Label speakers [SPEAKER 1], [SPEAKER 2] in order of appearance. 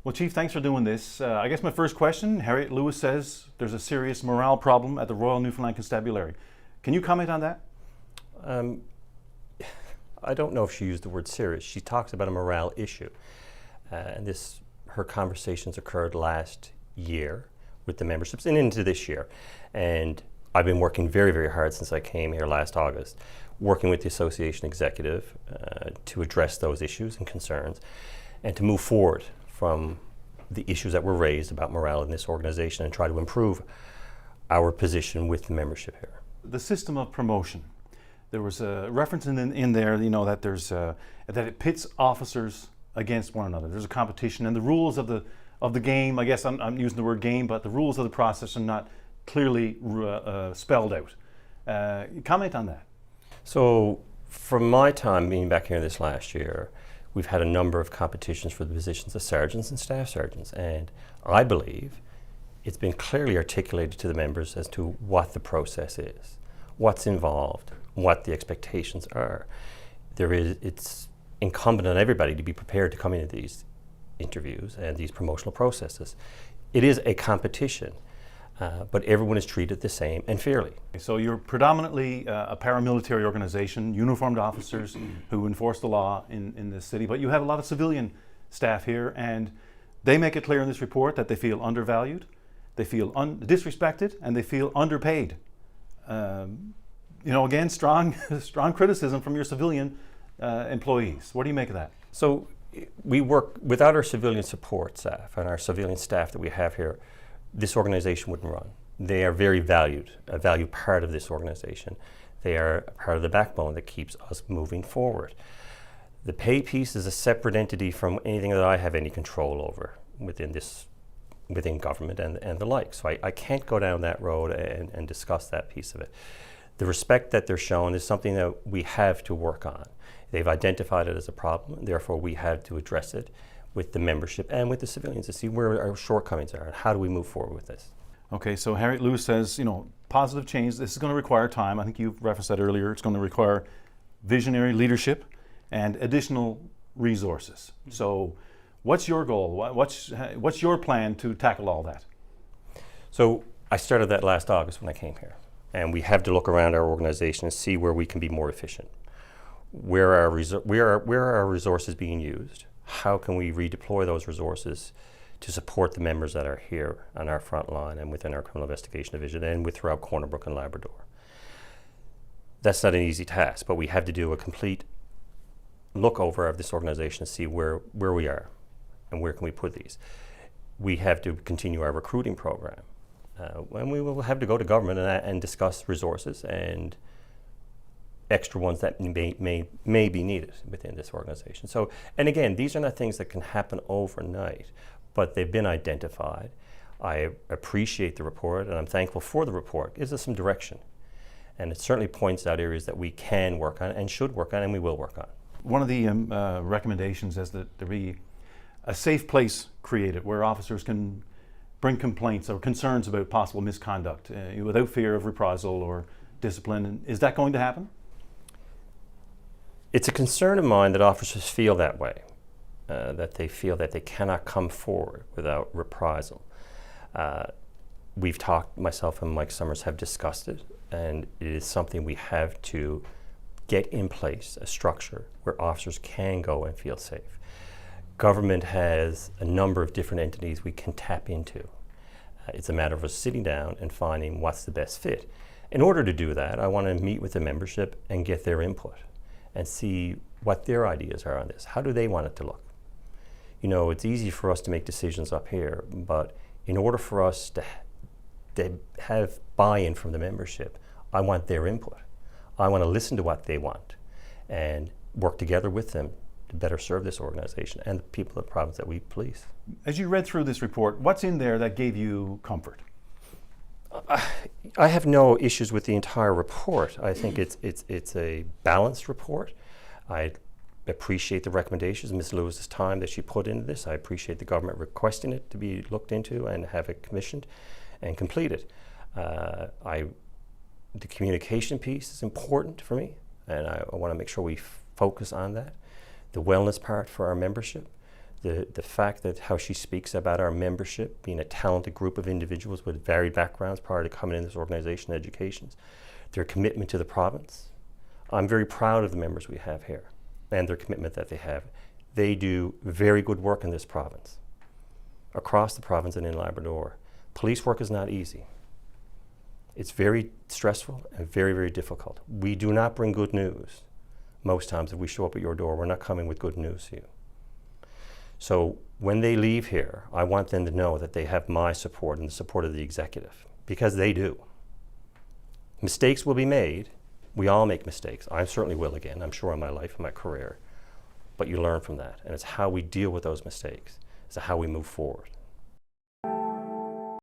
[SPEAKER 1] Well, Chief, thanks for doing this. I guess my first question, Harriet Lewis says there's a serious morale problem at the Royal Newfoundland Constabulary. Can you comment on that?
[SPEAKER 2] I don't know if she used the word serious. She talks about a morale issue. And her conversations occurred last year with the memberships and into this year. And I've been working very, very hard since I came here last August, working with the association executive to address those issues and concerns and to move forward from the issues that were raised about morale in this organization and try to improve our position with the membership here.
[SPEAKER 1] The system of promotion. There was a reference in there, that there's that it pits officers against one another. There's a competition, and the rules of the game. I guess I'm using the word game, but the rules of the process are not clearly spelled out. Comment on that.
[SPEAKER 2] So, from my time being back here this last year, we've had a number of competitions for the positions of sergeants and staff sergeants, and I believe it's been clearly articulated to the members as to what the process is, what's involved, what the expectations are. It's incumbent on everybody to be prepared to come into these interviews and these promotional processes. It is a competition, but everyone is treated the same and fairly.
[SPEAKER 1] So you're predominantly a paramilitary organization, uniformed officers who enforce the law in this city, but you have a lot of civilian staff here, and they make it clear in this report that they feel undervalued, they feel disrespected, and they feel underpaid. Again, strong criticism from your civilian employees. What do you make of that?
[SPEAKER 2] So we work without our civilian support staff and our civilian staff that we have here. This organization wouldn't run. They are very valued, a valued part of this organization. They are part of the backbone that keeps us moving forward. The pay piece is a separate entity from anything that I have any control over within government and the like. So I can't go down that road and discuss that piece of it. The respect that they're shown is something that we have to work on. They've identified it as a problem, and therefore we have to address it with the membership and with the civilians to see where our shortcomings are and how do we move forward with this.
[SPEAKER 1] Okay, so Harriet Lewis says, positive change. This is going to require time. I think you referenced that earlier. It's going to require visionary leadership and additional resources. So what's your goal? What's your plan to tackle all that?
[SPEAKER 2] So I started that last August when I came here. And we have to look around our organization and see where we can be more efficient. Where are our resources being used? How can we redeploy those resources to support the members that are here on our front line and within our criminal investigation division and throughout Corner Brook and Labrador? That's not an easy task, but we have to do a complete look over of this organization to see where we are and where can we put these. We have to continue our recruiting program. And we will have to go to government and discuss resources and extra ones that may be needed within this organization. So, and again, these are not things that can happen overnight, but they've been identified. I appreciate the report, and I'm thankful for the report. It gives us some direction, and it certainly points out areas that we can work on and should work on and we will work on.
[SPEAKER 1] One of the recommendations is that there be a safe place created where officers can bring complaints or concerns about possible misconduct without fear of reprisal or discipline. Is that going to happen?
[SPEAKER 2] It's a concern of mine that officers feel that way, that they feel that they cannot come forward without reprisal. We've talked, myself and Mike Summers have discussed it, and it is something we have to get in place, a structure where officers can go and feel safe. Government has a number of different entities we can tap into. It's a matter of us sitting down and finding what's the best fit. In order to do that, I want to meet with the membership and get their input and see what their ideas are on this. How do they want it to look? It's easy for us to make decisions up here, but in order for us to have buy-in from the membership, I want their input. I want to listen to what they want and work together with them to better serve this organization and the people of the province that we police.
[SPEAKER 1] As you read through this report, what's in there that gave you comfort?
[SPEAKER 2] I have no issues with the entire report. I think it's a balanced report. I appreciate the recommendations, Ms. Lewis's time that she put into this. I appreciate the government requesting it to be looked into and have it commissioned and completed. The communication piece is important for me, and I want to make sure we focus on that. The wellness part for our membership, The fact that how she speaks about our membership, being a talented group of individuals with varied backgrounds prior to coming in this organization and educations, their commitment to the province. I'm very proud of the members we have here and their commitment that they have. They do very good work in this province, across the province and in Labrador. Police work is not easy. It's very stressful and very, very difficult. We do not bring good news. Most times if we show up at your door, we're not coming with good news to you. So when they leave here, I want them to know that they have my support and the support of the executive, because they do. Mistakes will be made. We all make mistakes. I certainly will again, I'm sure, in my life and my career. But you learn from that, and it's how we deal with those mistakes, it's how we move forward.